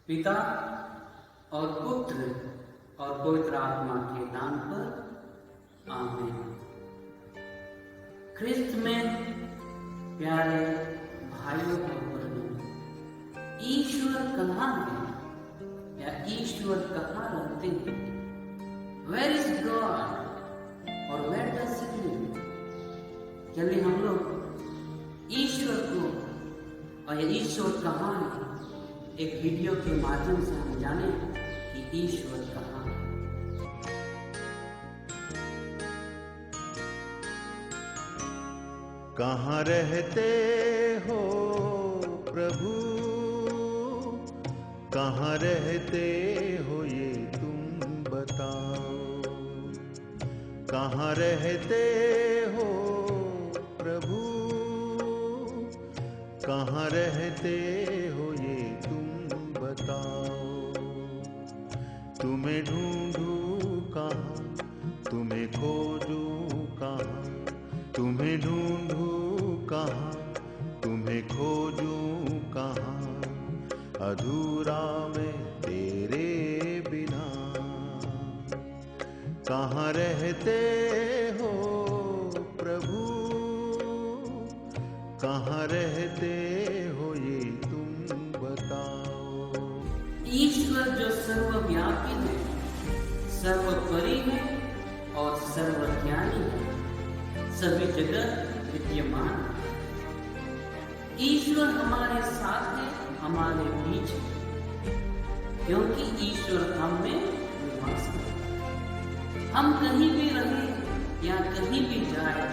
पिता और पुत्र और पवित्र आत्मा के नाम पर आमीन। ख्रिस्त में प्यारे भाइयों और बहनों, ईश्वर कहाँ है या ईश्वर कहाँ रहते हैं? वेयर इज गॉड और वेयर डज ही लिव? चलिए हम लोग ईश्वर को और ये ईश्वर कहाँ है एक वीडियो के माध्यम से हम जाने कि ईश्वर कहाँ है। कहाँ रहते हो प्रभु, कहाँ रहते हो ये तुम बताओ। कहाँ रहते हो प्रभु, कहाँ रहते हो ये तुम बताओ। तुम्हें ढूंढूं कहाँ, तुम्हें खोजूं कहाँ, तुम्हें ढूंढूं कहाँ, तुम्हें खोजूं कहाँ, अधूरा मैं तेरे बिना। कहाँ रहते हो प्रभु, कहाँ रहते हो ये तुम बताओ। ईश्वर जो सर्वव्यापी है, सर्वोपरि है और सर्वज्ञानी है, सभी जगह विद्यमान है। ईश्वर हमारे साथ है, हमारे बीच है, क्योंकि ईश्वर हम में निवास करता। हम कहीं भी रहे या कहीं भी जाए,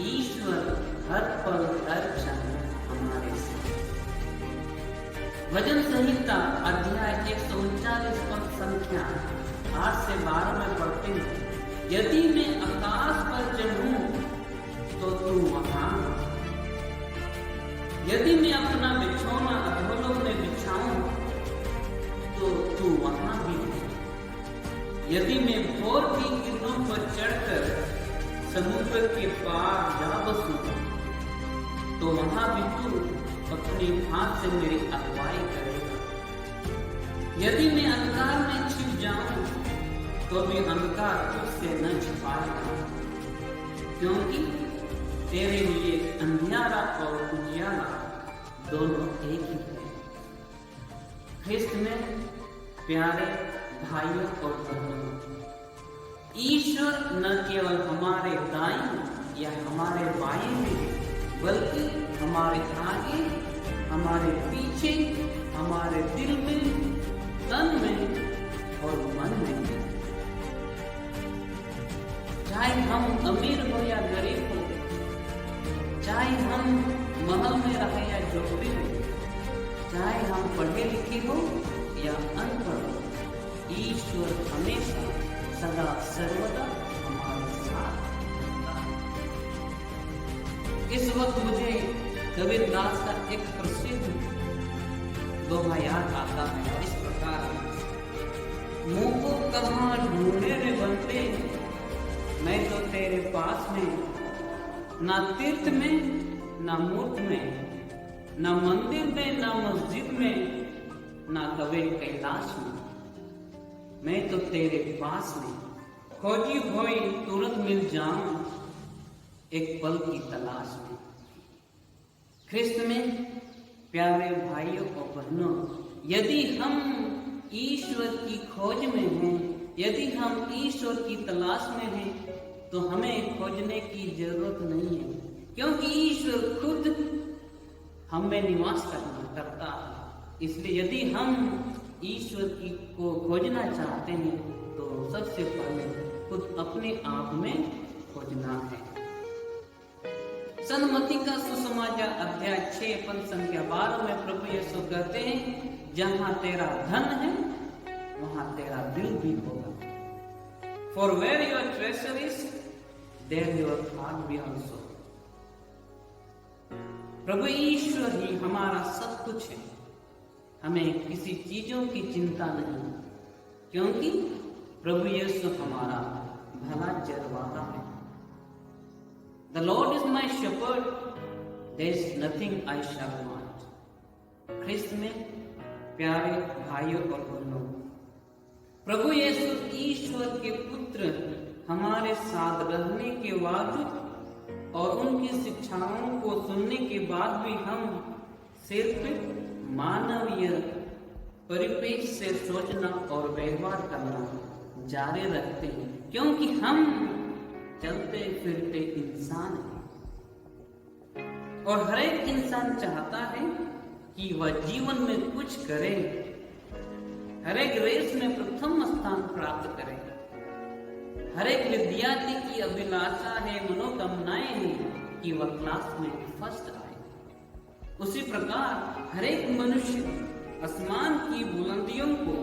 ईश्वर हर पल हर क्षण हमारे साथ। भजन संहिता अध्याय 139 पद संख्या 8 से 12 में पढ़ते हैं, यदि मैं आकाश पर चढ़ूं तो तू वहां, यदि मैं अपना बिछौना अधोलोक में बिछाऊं तो तू वहां भी है। यदि मैं भोर की किरणों पर चढ़कर समुद्र के पार जा बसूं तो वहां भी तू अपने हाथ से मेरी अगुवाई करेगा। यदि मैं अंधकार में छिप जाऊं तो भी अंधकार तुझसे न छिपाएगा, क्योंकि तेरे लिए अंधियारा और उजियारा दोनों एक ही है। ख्रिस्त में प्यारे भाइयों और बहनों, ईश्वर न केवल हमारे दाएं या हमारे बाएं में, बल्कि हमारे आगे, हमारे पीछे, हमारे दिल में, तन में और मन में। चाहे हम अमीर हो या गरीब हो, चाहे हम महल में रहे या झोपड़ी में, चाहे हम पढ़े लिखे हो या अनपढ़ हो, ईश्वर हमेशा सदा सर्वदा हमारे साथ रहता है। इस वक्त मुझे कबीरदास का एक प्रसिद्ध दोहा याद आता है, इस प्रकार है, मुंह को कहाँ ढूंढने रे बनते, मैं तो तेरे पास में, ना तीर्थ में ना मूर्त में, ना मंदिर में ना मस्जिद में, ना कवे कैलाश में, मैं तो तेरे पास में, खोजी हुई तुरंत मिल जाऊं एक पल की तलाश में। ख्रिस्त में प्यारे भाइयों और बहनों, यदि हम ईश्वर की खोज में हैं, यदि हम ईश्वर की तलाश में हैं, तो हमें खोजने की जरूरत नहीं है, क्योंकि ईश्वर खुद हम में निवास करता है। इसलिए यदि हम ईश्वर की को खोजना चाहते हैं तो सबसे पहले खुद अपने आप में खोजना है। सन्मति का सुसमाचार अध्याय 6 पद संख्या 12 में प्रभु यीशु कहते हैं, जहां तेरा धन है वहां तेरा दिल भी होगा। For where your treasure is, there your heart be also. प्रभु ईश्वर ही हमारा सब कुछ है, हमें किसी चीजों की चिंता नहीं, क्योंकि प्रभु यीशु हमारा भला चरवाहा है। The Lord is my shepherd, there is nothing I shall want. ख्रिस्त में प्यारे भाइयों और बहनों, प्रभु यीशु ईश्वर के पुत्र हमारे साथ रहने के बाद और उनकी शिक्षाओं को सुनने के बाद भी हम सिर्फ मानवीय परिप्रेक्ष्य से सोचना और व्यवहार करना जारी रखते हैं, क्योंकि हम चलते फिरते इंसान हैं और हर एक इंसान चाहता है कि वह जीवन में कुछ करे, हर एक रेस में प्रथम स्थान प्राप्त करे। हर एक विद्यार्थी की अभिलाषा है, मनोकामनाएं हैं कि वह क्लास में फर्स्ट आए। उसी प्रकार हर एक मनुष्य आसमान की बुलंदियों को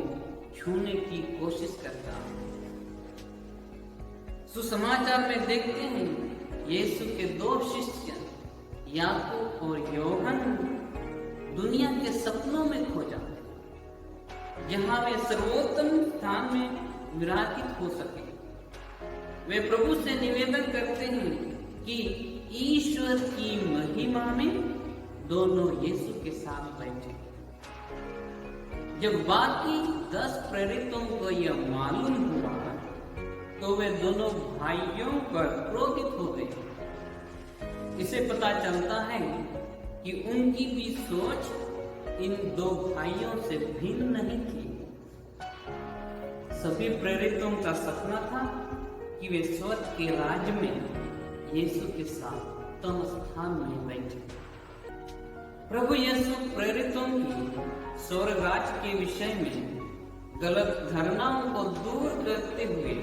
छूने की कोशिश करता है। सुसमाचार में देखते हैं यीशु के 2 शिष्य याकूब और योहन दुनिया के सपनों में खो जाते हैं, जहां वे सर्वोत्तम स्थान में विराजित हो सके। वे प्रभु से निवेदन करते हैं कि ईश्वर की महिमा में दोनों यीशु के साथ बैठे। जब बाकी 10 प्रेरितों को यह मालूम हुआ तो वे दोनों भाइयों पर क्रोधित हो गए। इसे पता चलता है कि उनकी भी सोच इन 2 भाइयों से भिन्न नहीं थी। सभी प्रेरितों का सपना था कि वे स्वर्ग के राज्य में यीशु के साथ उत्तम स्थान में बैठे। प्रभु यीशु प्रेरितों की स्वर्ग राज्य के विषय में गलत धारणाओं को दूर करते हुए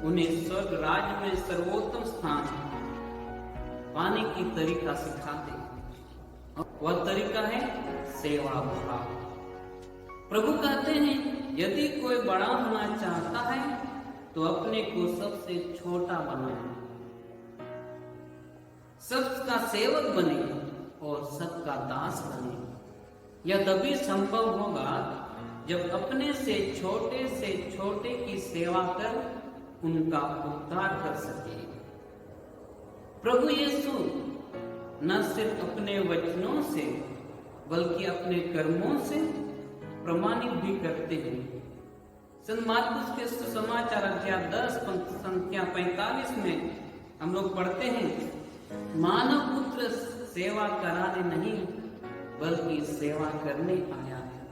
उन्हें स्वर्ग राज्य में सर्वोत्तम स्थान पाने की तरीका सिखाते हैं। वह तरीका है सेवा भाव। प्रभु कहते हैं यदि कोई बड़ा होना चाहता है तो अपने को सबसे छोटा बनाए, सबका सेवक बने और सबका दास बने। यह तभी संभव होगा जब अपने से छोटे की सेवा कर उनका उद्धार कर सके। प्रभु यीशु न सिर्फ अपने वचनों से बल्कि अपने कर्मों से प्रमाणित भी करते हैं। संत मार्कुस के सुसमाचार अध्याय 10 संख्या 45 में हम लोग पढ़ते हैं, मानव पुत्र सेवा कराने नहीं बल्कि सेवा करने आया है।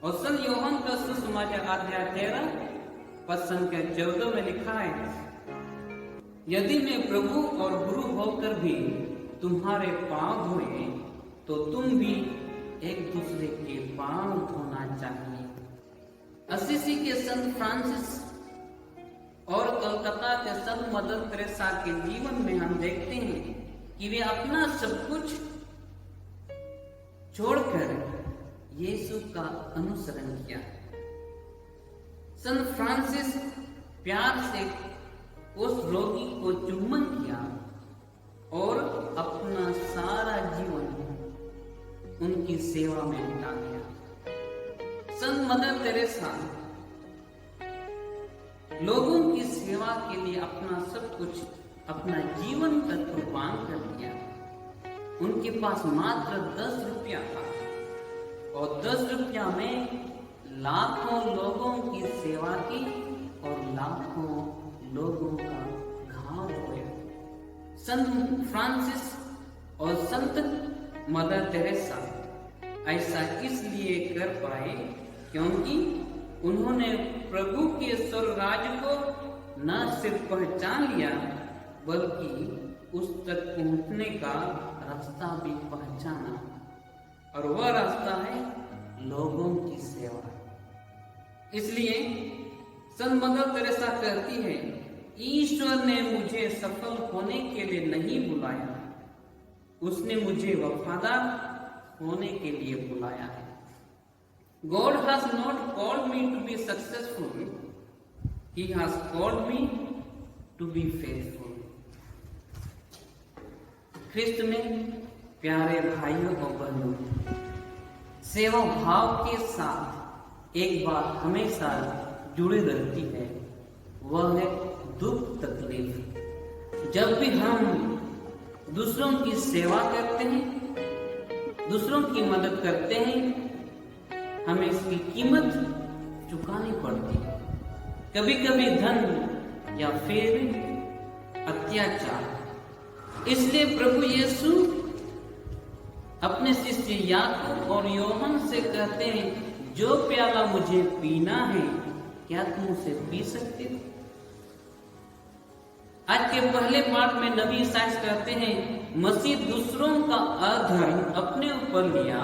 और संत योहन का सुसमाचार अध्याय 13 पद संख्या 14 में लिखा है, यदि मैं प्रभु और गुरु होकर भी तुम्हारे पांव धोए तो तुम भी एक दूसरे के पांव धोना चाहिए। असीसी के संत फ्रांसिस और कलकत्ता के संत मदर तेरेसा के जीवन में हम देखते हैं कि वे अपना सब कुछ छोड़कर यीशु का अनुसरण किया। संत फ्रांसिस प्यार से उस रोगी को चुम्बन किया और अपना सारा जीवन उनकी सेवा में बिता दिया। संत मदर तेरेसा लोगों की सेवा के लिए अपना सब कुछ, अपना जीवन का कुर्बान कर दिया। उनके पास मात्र 10 रुपया था और 10 रुपया में लाखों लोगों की सेवा की और लाखों लोगों का घाव हुआ। संत फ्रांसिस और संत मदर तेरेसा ऐसा इसलिए कर पाए क्योंकि उन्होंने प्रभु के स्वर्ग राज्य को न सिर्फ पहचान लिया बल्कि उस तक पहुंचने का रास्ता भी पहचाना, और वह रास्ता है लोगों की सेवा। इसलिए संत मदर तेरेसा कहती है, ईश्वर ने मुझे सफल होने के लिए नहीं बुलाया, उसने मुझे वफादार होने के लिए बुलाया है। God has not called me to be successful, He has called me to be faithful. ख्रिस्त में प्यारे भाइयों और बहनों, सेवा भाव के साथ एक बात हमेशा जुड़ी रहती है, वह है दुख तकलीफ। जब भी हम दूसरों की सेवा करते हैं, दूसरों की मदद करते हैं, हमें इसकी कीमत चुकानी पड़ती है। कभी कभी धन या फिर अत्याचार। इसलिए प्रभु यीशु अपने शिष्य याकूब और योहन से कहते हैं, जो प्याला मुझे पीना है, क्या तुम उसे पी सकते हो? आज के पहले पाठ में नबी ईसाइया कहते हैं, मसीह दूसरों का अधर्म अपने ऊपर लिया,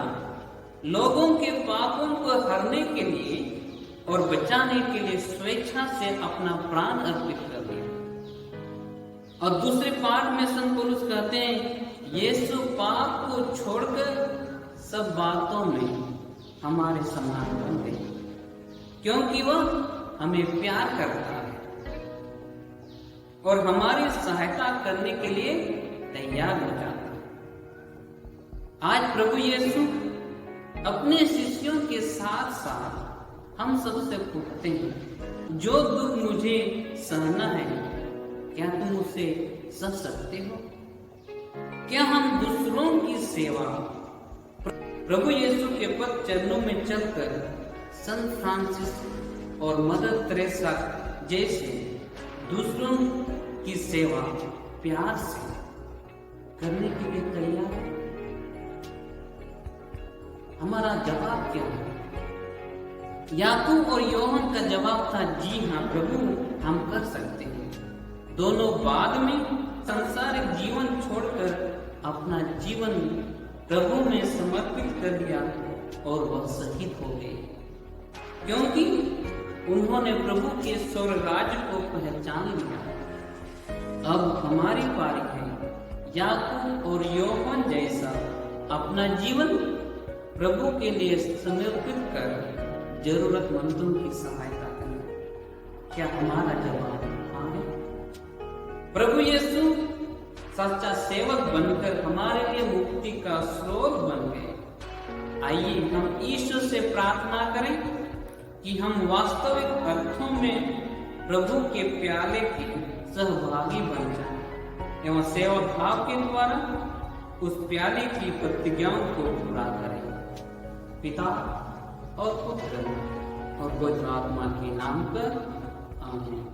लोगों के पापों को हरने के लिए और बचाने के लिए स्वेच्छा से अपना प्राण अर्पित कर दिया। और दूसरे पाठ में संत पौलुस कहते हैं, यीशु पाप को छोड़कर सब बातों में हमारे समान बन गए, क्योंकि वह हमें प्यार करता है और हमारी सहायता करने के लिए तैयार हो जाता है। आज प्रभु यीशु अपने शिष्यों के साथ साथ हम सबसे पूछते हैं, जो दुख मुझे सहना है, क्या तुम उसे सह सकते हो? क्या हम दूसरों की सेवा प्रभु यीशु के पद चरणों में चलकर संत फ्रांसिस और मदर तेरेसा जैसे दूसरों की सेवा प्यार से करने के लिए तैयार है? हमारा जवाब क्या है? याकूब और योहन का जवाब था, जी हाँ प्रभु, हम कर सकते हैं। दोनों बाद में संसारिक जीवन छोड़कर अपना जीवन प्रभु में समर्पित कर दिया और वह शहीद हो गए, क्योंकि उन्होंने प्रभु के स्वर्ग राज्य को पहचान लिया। अब हमारी पारी है याकूब और योहन जैसा अपना जीवन प्रभु के लिए समर्पित कर जरूरतमंदों की सहायता करना। क्या हमारा जवाब हाँ है? प्रभु यीशु सच्चा सेवक बनकर हमारे लिए मुक्ति का स्रोत बन गए। आइए हम ईश्वर से प्रार्थना करें कि हम वास्तविक अर्थों में प्रभु के प्याले के सहभागी बन जाएं एवं सेवा भाव के द्वारा उस प्याले की प्रतिज्ञाओं को पूरा करें। पिता और पुत्र और पवित्र आत्मा के नाम पर आमीन।